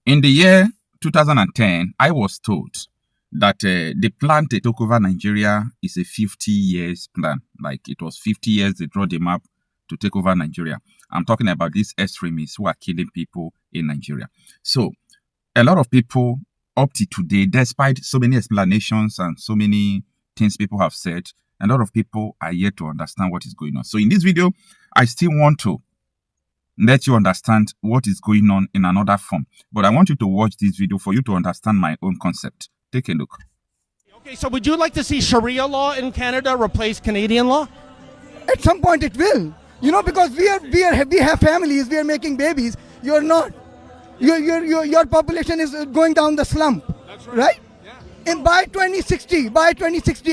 In the year 2010, I was told that the plan to take over Nigeria is a 50 years plan. Like it was 50 years they draw the map to take over Nigeria. I'm talking about these extremists who are killing people in Nigeria. So a lot of people up to today, despite so many explanations and so many things people have said, a lot of people are yet to understand what is going on. So in this video, I still want to let you understand what is going on in another form. But I want you to watch this video for you to understand my own concept. Take a look. Okay, so would you like to see Sharia law in Canada replace Canadian law? At some point it will. You know, because we have families, we are making babies. You're not. Your population is going down the slump. That's right? Yeah. And by 2060,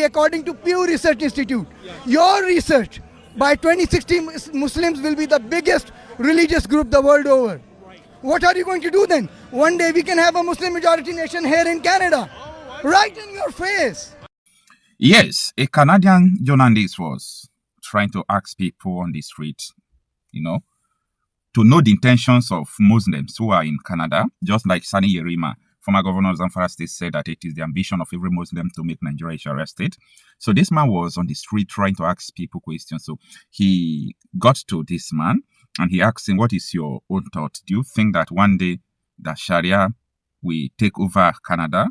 according to Pew Research Institute, your research, by 2060, Muslims will be the biggest religious group the world over. Right. What are you going to do then? One day we can have a Muslim majority nation here in Canada. Right in your face. Yes, a Canadian journalist was trying to ask people on the street, to know the intentions of Muslims who are in Canada, just like Sani Yerima, former governor of Zamfara State, said that it is the ambition of every Muslim to make Nigeria a Sharia state. So this man was on the street trying to ask people questions. So he got to this man and he asked him, what is your own thought? Do you think that one day that Sharia will take over Canada?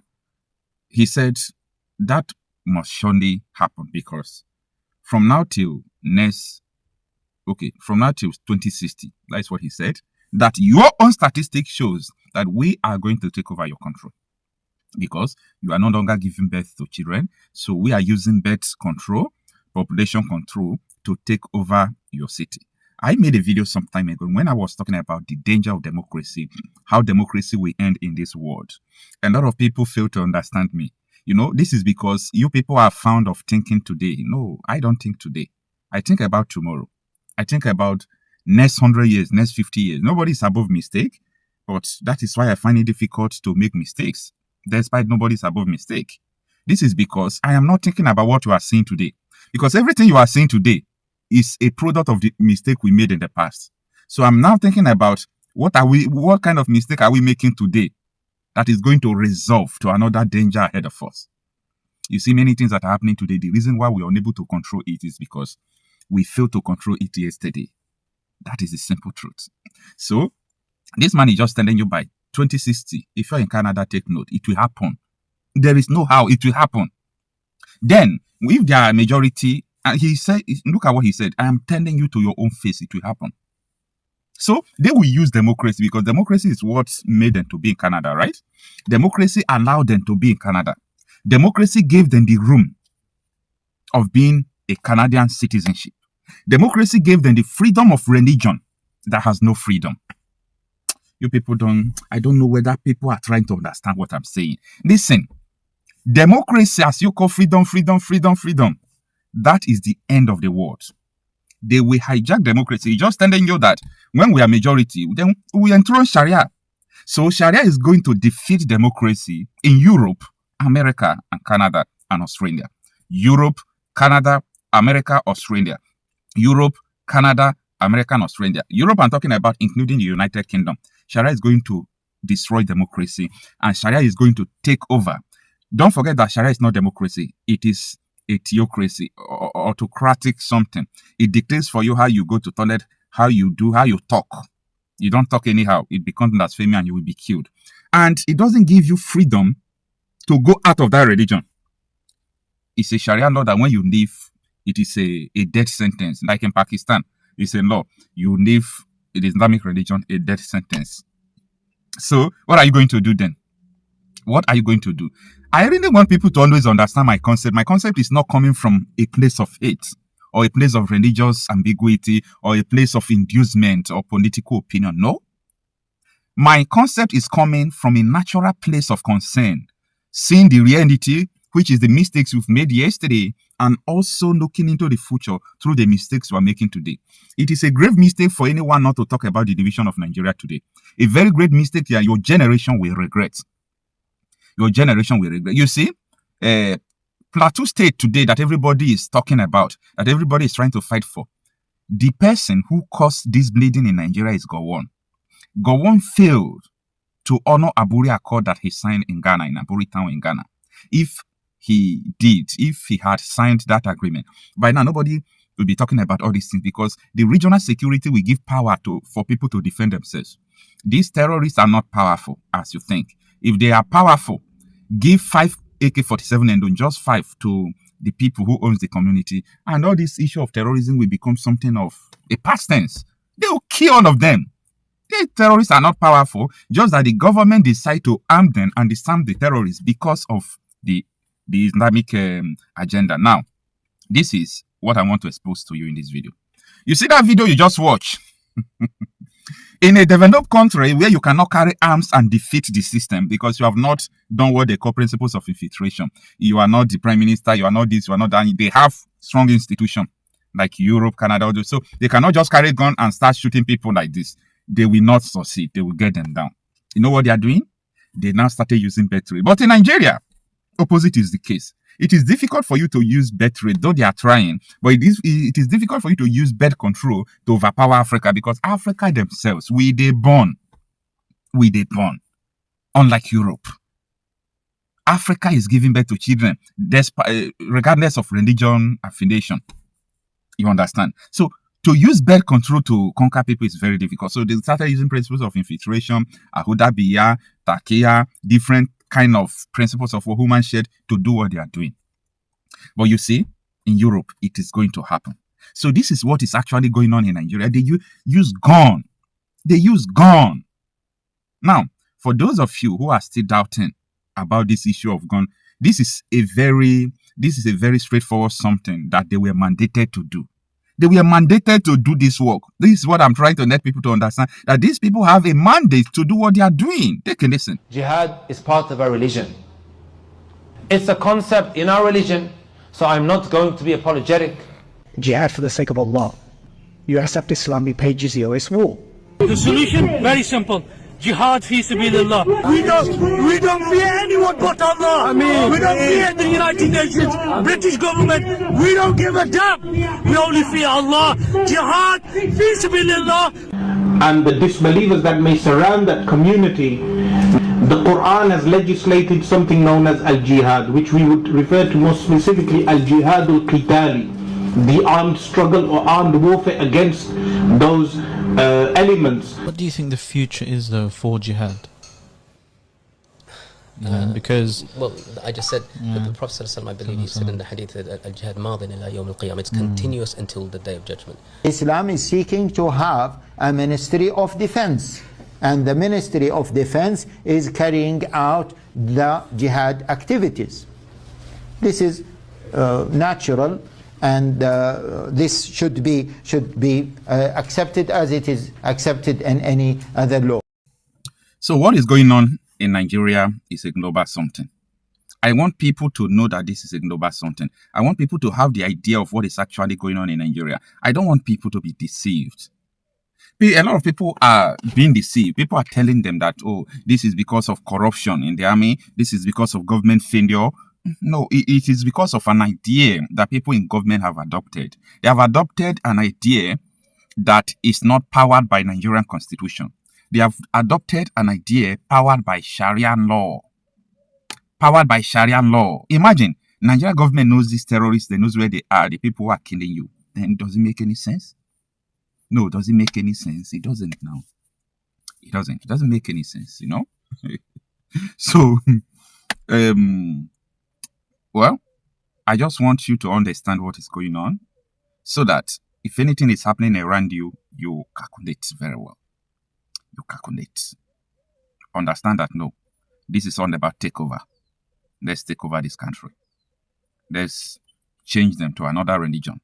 He said that must surely happen because from now till 2060, that's what he said, that your own statistic shows that we are going to take over your country because you are no longer giving birth to children. So we are using birth control, population control to take over your city. I made a video some time ago when I was talking about the danger of democracy, how democracy will end in this world. A lot of people fail to understand me. This is because you people are fond of thinking today. No, I don't think today. I think about tomorrow. I think about next 100 years, next 50 years. Nobody is above mistake, but that is why I find it difficult to make mistakes, despite nobody is above mistake. This is because I am not thinking about what you are seeing today. Because everything you are seeing today is a product of the mistake we made in the past. So I'm now thinking about what kind of mistake are we making today that is going to resolve to another danger ahead of us. You see, many things that are happening today, the reason why we are unable to control it is because we failed to control it yesterday. That is the simple truth. So, this man is just telling you by 2060, if you're in Canada, take note, it will happen. There is no how it will happen. Then, if there are a majority, and he said, look at what he said, I am telling you to your own face, it will happen. So, they will use democracy because democracy is what made them to be in Canada, right? Democracy allowed them to be in Canada. Democracy gave them the room of being a Canadian citizenship. Democracy gave them the freedom of religion that has no freedom. You people I don't know whether people are trying to understand what I'm saying. Listen, democracy, as you call freedom, that is the end of the world. They will hijack democracy. Just telling you that when we are majority, then we enthrone Sharia. So Sharia is going to defeat democracy in Europe, America, and Canada, and Australia. Europe, Canada, America, Australia. Europe, Canada, America, and Australia. Europe, I'm talking about including the United Kingdom. Sharia is going to destroy democracy, and Sharia is going to take over. Don't forget that Sharia is not democracy. It is a theocracy, or autocratic something. It dictates for you how you go to toilet, how you do, how you talk. You don't talk anyhow. It becomes blasphemy and you will be killed. And it doesn't give you freedom to go out of that religion. It's a Sharia law that when you leave, it is a death sentence. Like in Pakistan, it's a law. You leave the Islamic religion, a death sentence. So what are you going to do then? What are you going to do? I really want people to always understand my concept. My concept is not coming from a place of hate or a place of religious ambiguity or a place of inducement or political opinion. No. My concept is coming from a natural place of concern, seeing the reality, which is the mistakes we've made yesterday, and also looking into the future through the mistakes we're making today. It is a grave mistake for anyone not to talk about the division of Nigeria today. A very great mistake that your generation will regret. Your generation will regret. You see, Plateau State today that everybody is talking about, that everybody is trying to fight for, the person who caused this bleeding in Nigeria is Gowon. Gowon failed to honor Aburi Accord that he signed in Ghana, in Aburi town in Ghana. If he had signed that agreement, by now nobody will be talking about all these things, because the regional security will give power for people to defend themselves. These terrorists are not powerful as you think. If they are powerful, give 5 AK-47 and don't just 5 to the people who owns the community, and all this issue of terrorism will become something of a past tense. They will kill all of them. The terrorists are not powerful, just that the government decide to arm them and disarm the terrorists because of the Islamic agenda. Now, this is what I want to expose to you in this video. You see that video you just watched? In a developed country where you cannot carry arms and defeat the system because you have not done what they call principles of infiltration. You are not the prime minister, you are not this, you are not that. They have strong institutions like Europe, Canada, so they cannot just carry a gun and start shooting people like this. They will not succeed. They will get them down. You know what they are doing? They now started using battery. But in Nigeria, opposite is the case. It is difficult for you to use birth rate, though they are trying, but it is difficult for you to use birth control to overpower Africa, because Africa themselves, they born. Unlike Europe. Africa is giving birth to children regardless of religion affiliation. You understand? So to use birth control to conquer people is very difficult. So they started using principles of infiltration, Ahudabiya, Takia, different kind of principles of human shed to do what they are doing. But you see, in Europe, it is going to happen. So this is what is actually going on in Nigeria. They use gun. They use gun. Now, for those of you who are still doubting about this issue of gun, this is a very straightforward something that they were mandated to do. They were mandated to do this work. This is what I'm trying to let people to understand, that these people have a mandate to do what they are doing. They can listen. Jihad is part of our religion. It's a concept in our religion, so I'm not going to be apologetic. Jihad for the sake of Allah. You accept Islam, you pay jizya, it's war. The solution, very simple. Jihad fi sabilillah. We don't fear anyone but Allah. We don't fear the United Nations, British government. We don't give a damn. We only fear Allah. Jihad fi sabilillah. And the disbelievers that may surround that community, the Quran has legislated something known as al-jihad, which we would refer to more specifically al-jihad al-qitali, the armed struggle or armed warfare against those elements. What do you think the future is, though, for jihad? Because well, I just said that the Prophet ﷺ, I believe he said in the hadith that al-jihad madin ila yawm al-qiyamah, it's continuous until the day of judgment. Islam is seeking to have a ministry of defense, and the ministry of defense is carrying out the jihad activities. This is natural, and this should be accepted as it is accepted in any other law. So what is going on in Nigeria is a global something. I want people to know that this is a global something. I want people to have the idea of what is actually going on in Nigeria. I don't want people to be deceived. A lot of people are being deceived. People are telling them that, oh, this is because of corruption in the army. This is because of government failure. No, it is because of an idea that people in government have adopted. They have adopted an idea that is not powered by Nigerian constitution. They have adopted an idea powered by Sharia law. Powered by Sharia law. Imagine, Nigerian government knows these terrorists, they knows where they are, the people who are killing you. Then does it make any sense? No, does it make any sense? It doesn't now. It doesn't. It doesn't make any sense, you know? So, well, I just want you to understand what is going on so that if anything is happening around you, you calculate very well. You calculate. Understand that, no, this is all about takeover. Let's take over this country. Let's change them to another religion.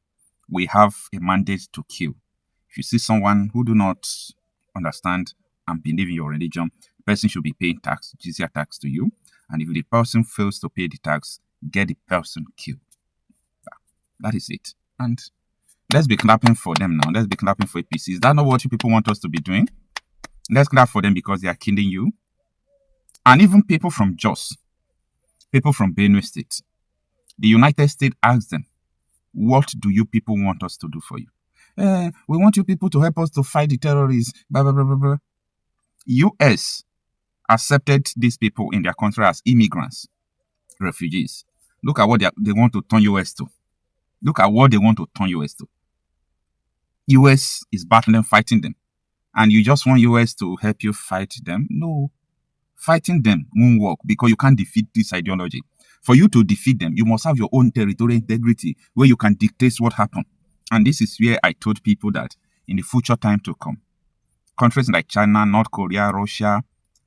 We have a mandate to kill. If you see someone who do not understand and believe in your religion, the person should be paying tax, jizya tax to you. And if the person fails to pay the tax, get the person killed. That is it. And let's be clapping for them now. Let's be clapping for APC. Is that not what you people want us to be doing? Let's clap for them because they are killing you. And even people from Jos, people from Benue State, the United States asked them, what do you people want us to do for you? We want you people to help us to fight the terrorists, blah, blah, blah, blah, blah. US accepted these people in their country as immigrants, refugees. Look at what they want to turn US to. Look at what they want to turn US to. US is battling, fighting them. And you just want US to help you fight them? No. Fighting them won't work because you can't defeat this ideology. For you to defeat them, you must have your own territorial integrity where you can dictate what happened. And this is where I told people that in the future time to come, countries like China, North Korea, Russia,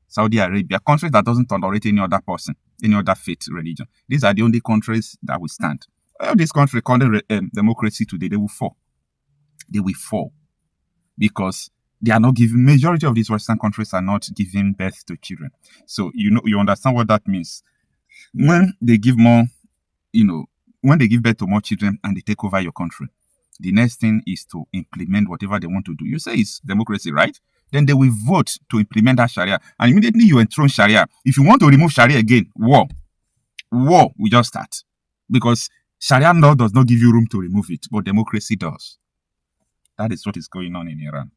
Saudi Arabia, countries that doesn't tolerate any other person, any other faith, religion. These are the only countries that will stand. All these countries calling democracy today, they will fall. They will fall because they are not giving. Majority of these Western countries are not giving birth to children. So you understand what that means. When they give more, when they give birth to more children and they take over your country, the next thing is to implement whatever they want to do. You say it's democracy, right? Then they will vote to implement that Sharia. And immediately you enthrone Sharia. If you want to remove Sharia again, war will just start. Because Sharia law does not give you room to remove it, but democracy does. That is what is going on in Iran.